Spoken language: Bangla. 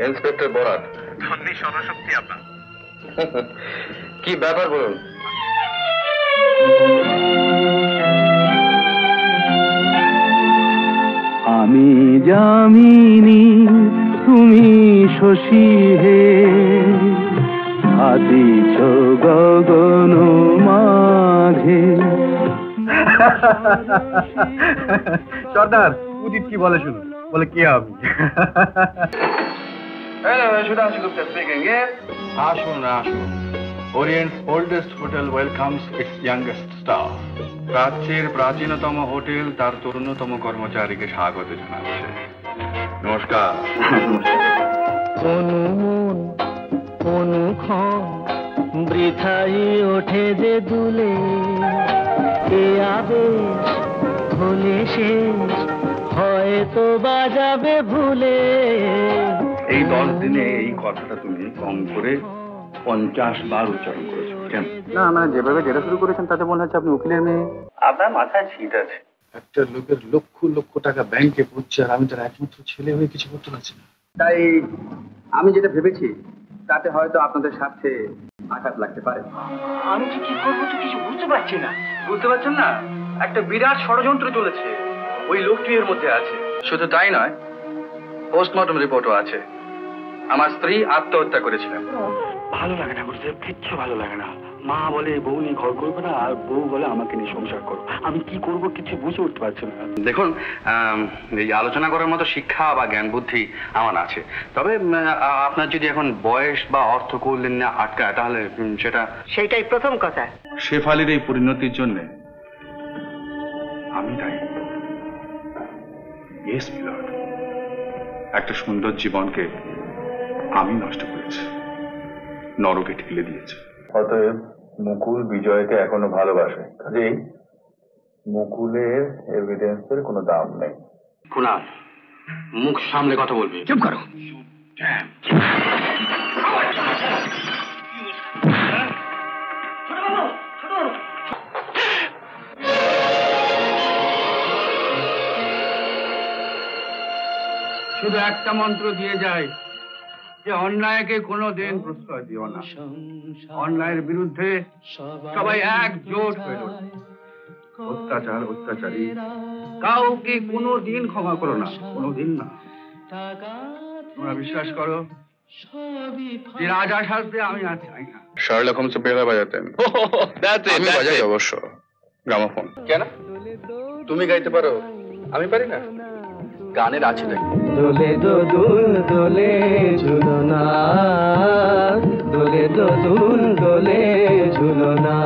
ইন্সপেক্টর বরাট। ধন্যী সর্বশক্তি আপনার। কি ব্যাপার বলুন? আমি যামিনী তুমি শশী হে, আদিছ গগন মাঝে। সর্দার উদিত কি বলে শুনুন, বলে কি আমি আসুন আসুন। Orient's oldest hotel welcomes its youngest staff. প্রাচ্যের প্রাচীনতম হোটেল তার তরুণতম কর্মচারীকে স্বাগত জানাচ্ছে। নমস্কার। অনুমন অনুক্ষণ বৃথাই ওঠে যে দুলে, এ আবেশ হলে শেষ হয়তো বাজাবে ভুলে। এই 10 দিনে এই কথাটা তুমি কম করে 50 বার উচ্চারণ করেছো কেন? না, মানে যেভাবে যেটা শুরু করেছেন তাতে মনে হচ্ছে আপনি উকিলের মেয়ে। আপনার মাথায় ছিট আছে। একটা লোকের লক্ষ লক্ষ টাকা ব্যাংকে পড়ছে আর আমি তার একমাত্র ছেলে হয়ে কিছু করতে পারছি না। তাই আমি যেটা ভেবেছি তাতে হয়তো আপনাদের স্বার্থে আঘাত লাগতে পারে। আমি যে কি করবো তো কিছু বুঝতে পারছি না। বুঝতে পারছেন না? একটা বিরাট ষড়যন্ত্র চলেছে, ওই লোকটি এর মধ্যে আছে। শুধু তাই নয়, পোস্টমর্টম রিপোর্টও আছে। আমার স্ত্রী আত্মহত্যা করেছিলেন। ভালো লাগে না গুরুদেব, কিচ্ছু ভালো লাগে না। মা বলে বউ নিয়ে ঘর করবো না, আর বউ বলে আমাকে নিয়ে সংসার করো। আমি কি করব কিছু বুঝে উঠতে পারছি না। দেখুন, এই আলোচনা করার মতো শিক্ষা বা জ্ঞান বুদ্ধি আমার আছে। তবে আপনার যদি এখন বয়স বা অর্থ কৌলিন্য না আটকায়, তাহলে সেটাই প্রথম কথা। শেফালির এই পরিণতির জন্য আমি দায়ী। ইয়েস মিলর্ড, একটা সুন্দর জীবনকে আমি নষ্ট করেছি, নরকে ঠেলে দিয়েছে। অতএব মুকুল বিজয়কে এখনো ভালোবাসে, কাজেই মুকুলের এভিডেন্সের কোনো দাম নেই। কুনাল, মুখ সামলে কথা বলবি। চুপ করো। শুধু একটা মন্ত্র দিয়ে যায় যে অন্যায়কে কোনোদিন প্রশ্রয় দিও না। অন্যায়ের বিরুদ্ধে সবাই একজোট হয়ে লড়বে। অত্যাচার অত্যাচারী কাউকে কোনোদিন ক্ষমা করো না, কোনোদিন না। তোমরা বিশ্বাস করো যে রাজা সাজতে আমি আর চাই না। শার্লক হোমস বেলা বাজাতেন, আমি বাজাই অবশ্য গ্রামোফোন। কেন? তুমি গাইতে পারো, আমি পারি না? গানের আছে নাকি? দোলে দোদুল দোলে ঝুলনা, দোলে দোদুল দোলে ঝুলনা।